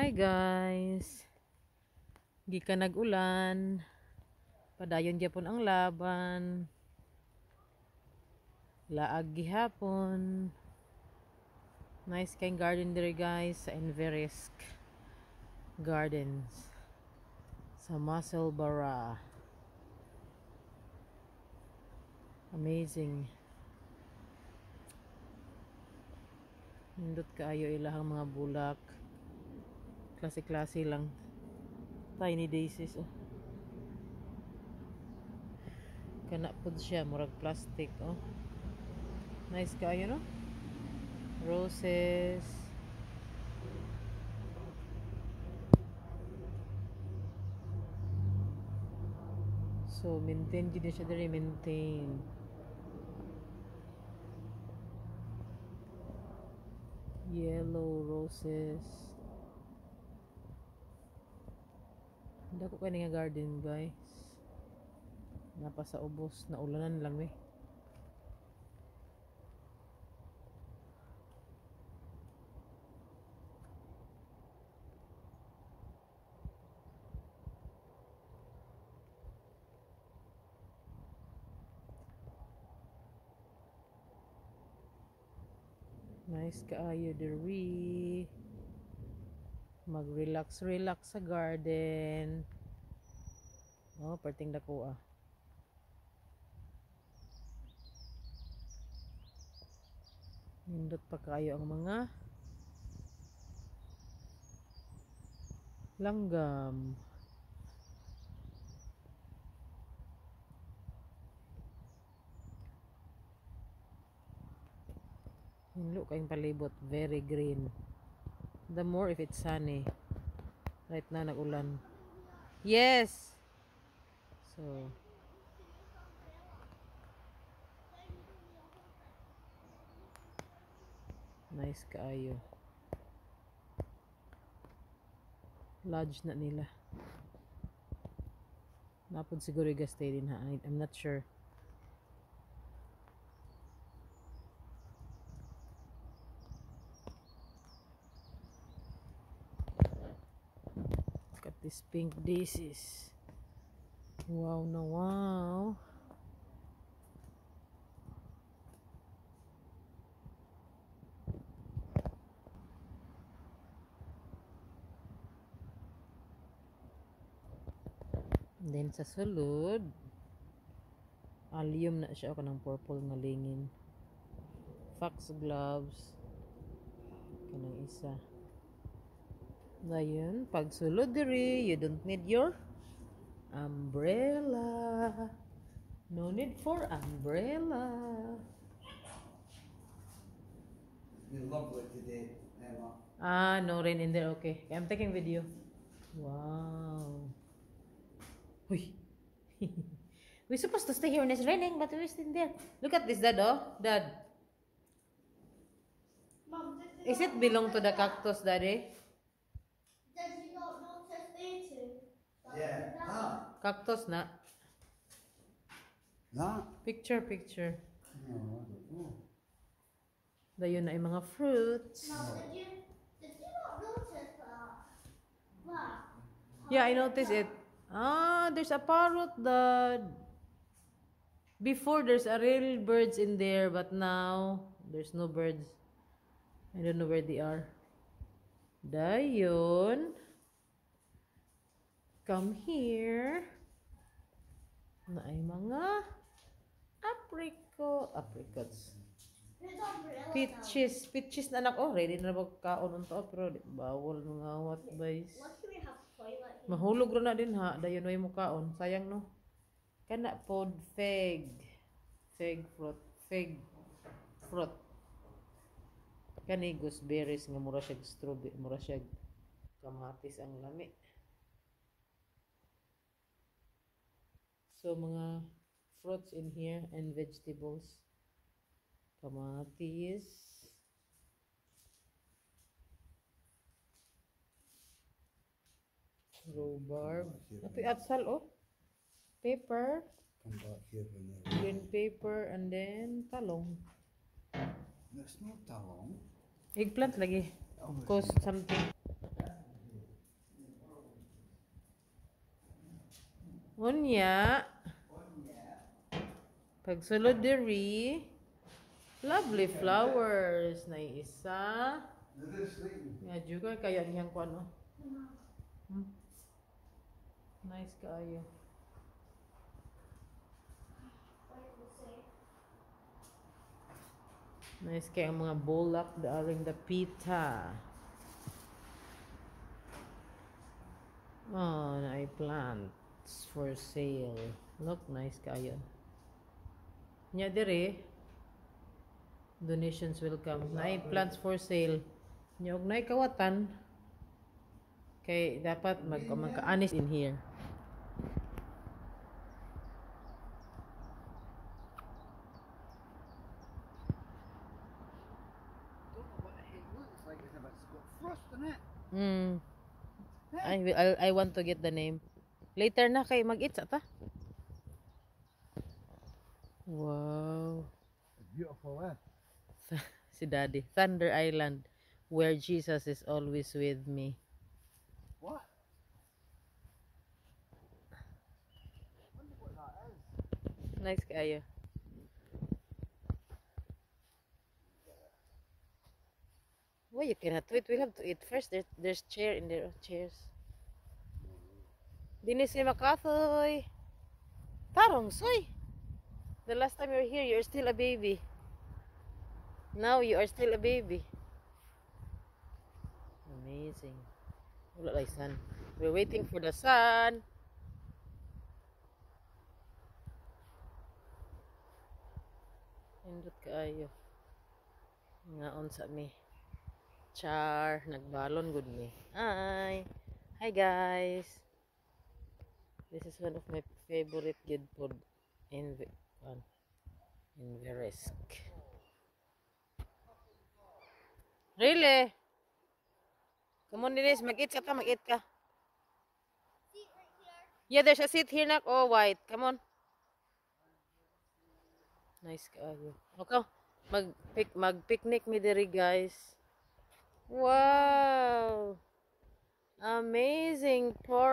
Hi guys, gikan nag-ulan, padayon gyapon ang laban, laag gihapon. Nice kayong garden dere guys sa Enverisk Gardens sa Musselburgh. Amazing. Nindot kaayo ilahang mga bulak. Klase-klase lang. Tiny daisies oh. Kana pud siya murag plastic oh. Nice kaayo no? Roses. So maintain gid siya diri, maintain. Yellow roses. Dako kay nga garden guys. Napa sa ubos na ulanan lang eh. Nice kaayo diri. Mag-relax sa garden. Oh, perting dako ah. Nindot pa kayo ang mga langgam. Hinlo kayong palibot, very green. The more if it's sunny. Right na nag-ulan. Yes. So nice kaayo. Lodge na nila. Napod siguro i-stay din ha. I'm not sure. Look at these pink daisies. Wow na wow. And then sa sulod, allium na siya, kanang purple nga lingin. Foxgloves. Kanang isa. Dayon, pag sulod diri, you don't need your umbrella. No need for umbrella. You lovely today, Emma. Ah, no rain in there. Okay. I'm taking video. Wow. Uy. We're supposed to stay here when it's raining, but we're still there. Look at this, Dad, oh. Dad. Mum, Is it belong to the cactus, Daddy? Did you not notice there too? Yeah. Ah. Cactus na. That? Picture. No, I don't know. Dayon na yung mga fruits. Mum, did you not notice that? What? Yeah, I noticed it. Ah, there's a parrot, Dad. Before, there's a real birds in there, but now, there's no birds. I don't know where they are. Dayon. Come here. Na ay mga apricots. Who's umbrella? Peaches na anak. Oh, ready na magkaon to, pero bawal mga awat, guys. Lucky we have toilet here. Mahulog ro na din ha, dayon way mo kaon. Sayang no. Kana pod fig fruit. Kani gooseberries nga mura siya strawberry, mura siya kamatis ang lami. So mga fruits in here and vegetables. Kamatis. Rhubarb. Ito atsal oh. Pepper. Come back here when you're... Green pepper and then talong. There's no talong. Eggplant lagi. Oh, Cost something. Unya. Pagsulod diri. Lovely flowers. Na isa. Nga juga kaya niyang ko ano. Nice kaayo. Nice kaya ang mga bulak daring the pita. Oh, na plants for sale. Look, nice kaya. Nya dire. Donations will come. Na plants for sale. Nya og nay kawatan. Kay dapat magka-anis in here. Hmm. I want to get the name. Later na kay mag-eat ta. Wow. Beautiful, eh? Si Daddy. Thunder Island, where Jesus is always with me. What? Wonder what that is. Nice kayo. Well, you cannot wait. We'll have to eat first. There's chair in there. Chairs. Dinis si Makathoy. Tarong soy. The last time you were here, you're still a baby. Now you are still a baby. Amazing. Wala like sun. We're waiting for the sun. Indot kaayo. Ngaon sa mi. Char, nagbalon good me. Hi. Hi guys. This is one of my favorite good food in Verisk. Really? Come on, Denise, mag-eat ka ta, mag-eat ka. Seat right here. Yeah, there's a seat here na. Oh, white. Come on. Nice kaayo. Okay. Mag-picnic mi diri, guys. Wow. Amazing park.